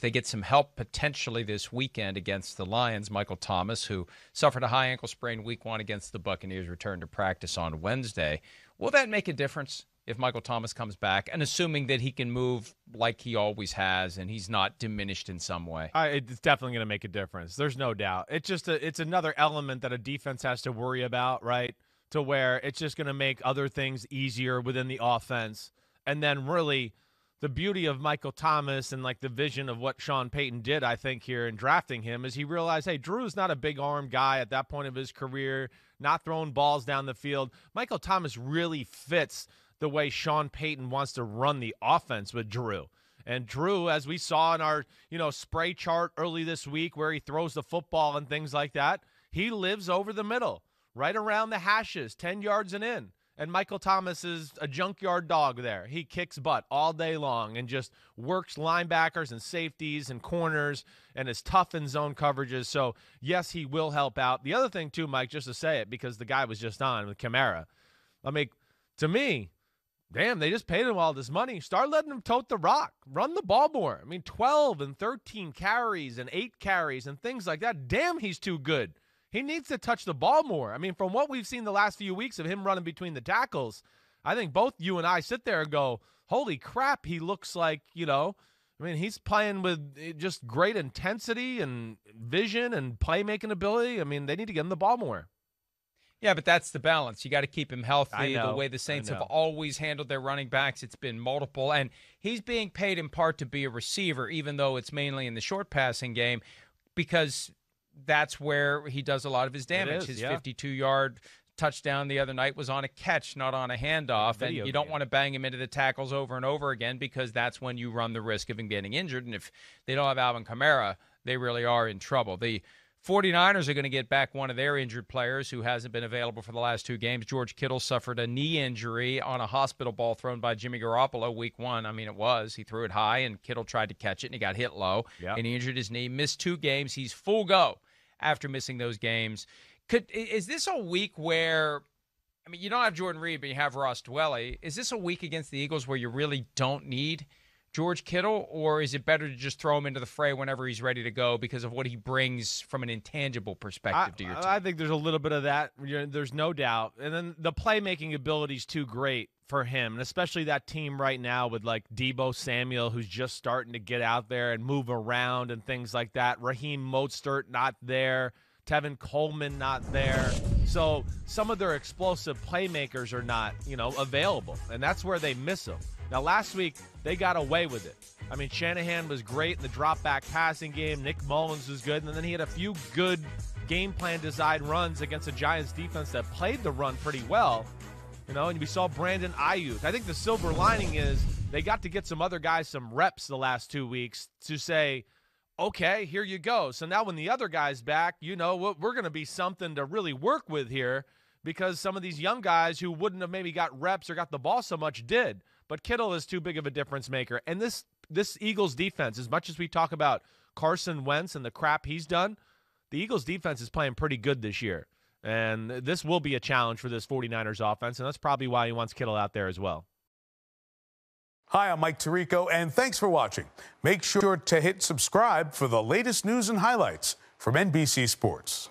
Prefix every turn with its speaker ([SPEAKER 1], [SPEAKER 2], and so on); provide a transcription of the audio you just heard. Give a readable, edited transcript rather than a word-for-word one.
[SPEAKER 1] They get some help potentially this weekend against the Lions. Michael Thomas, who suffered a high ankle sprain week 1 against the Buccaneers, returned to practice on Wednesday. Will that make a difference if Michael Thomas comes back, and assuming that he can move like he always has and he's not diminished in some way?
[SPEAKER 2] It's definitely going to make a difference. There's no doubt. It's another element that a defense has to worry about, right? To where it's just going to make other things easier within the offense. And then really the beauty of Michael Thomas and like the vision of what Sean Payton did, I think, here in drafting him is he realized, hey, Drew's not a big arm guy at that point of his career, not throwing balls down the field. Michael Thomas really fits the way Sean Payton wants to run the offense with Drew. And Drew, as we saw in our, spray chart early this week where he throws the football and things like that, he lives over the middle, right around the hashes, 10 yards and in. And Michael Thomas is a junkyard dog there. He kicks butt all day long and just works linebackers and safeties and corners and is tough in zone coverages. So, yes, he will help out. The other thing, too, Mike, just to say it, because the guy was just on with Kamara. I mean, to me, damn, they just paid him all this money. Start letting him tote the rock. Run the ball more. I mean, 12 and 13 carries and 8 carries and things like that. Damn, he's too good. He needs to touch the ball more. I mean, from what we've seen the last few weeks of him running between the tackles, I think both you and I sit there and go, holy crap, he looks like, he's playing with just great intensity and vision and playmaking ability. I mean, they need to get him the ball more.
[SPEAKER 1] Yeah, but that's the balance. You got to keep him healthy.
[SPEAKER 2] I know,
[SPEAKER 1] the way the Saints have always handled their running backs, it's been multiple. And he's being paid in part to be a receiver, even though it's mainly in the short passing game, because that's where he does a lot of his damage. His 52-yard touchdown the other night was on a catch, not on a handoff. And you don't want to bang him into the tackles over and over again because that's when you run the risk of him getting injured. And if they don't have Alvin Kamara, they really are in trouble. The 49ers are going to get back one of their injured players who hasn't been available for the last 2 games. George Kittle suffered a knee injury on a hospital ball thrown by Jimmy Garoppolo week 1. I mean, it was. He threw it high, and Kittle tried to catch it, and he got hit low, and he injured his knee. Missed 2 games. He's full go after missing those games. Is this a week where, you don't have Jordan Reed, but you have Ross Dwelly. Is this a week against the Eagles where you really don't need George Kittle, or is it better to just throw him into the fray whenever he's ready to go because of what he brings from an intangible perspective to your team?
[SPEAKER 2] I think there's a little bit of that. There's no doubt. And then the playmaking ability is too great for him, and especially that team right now with like Deebo Samuel, who's just starting to get out there and move around and things like that. Raheem Mostert not there. Tevin Coleman not there. So some of their explosive playmakers are not, available, and that's where they miss them. Now, last week, they got away with it. I mean, Shanahan was great in the drop-back passing game. Nick Mullins was good. And then he had a few good game plan design runs against the Giants defense that played the run pretty well. And we saw Brandon Ayuk. I think the silver lining is they got to get some other guys some reps the last 2 weeks to say, okay, here you go. So now when the other guy's back, we're going to be something to really work with here because some of these young guys who wouldn't have maybe got reps or got the ball so much did. But Kittle is too big of a difference maker. And this Eagles defense, as much as we talk about Carson Wentz and the crap he's done, the Eagles defense is playing pretty good this year. And this will be a challenge for this 49ers offense, and that's probably why he wants Kittle out there as well.
[SPEAKER 3] Hi, I'm Mike Tirico, and thanks for watching. Make sure to hit subscribe for the latest news and highlights from NBC Sports.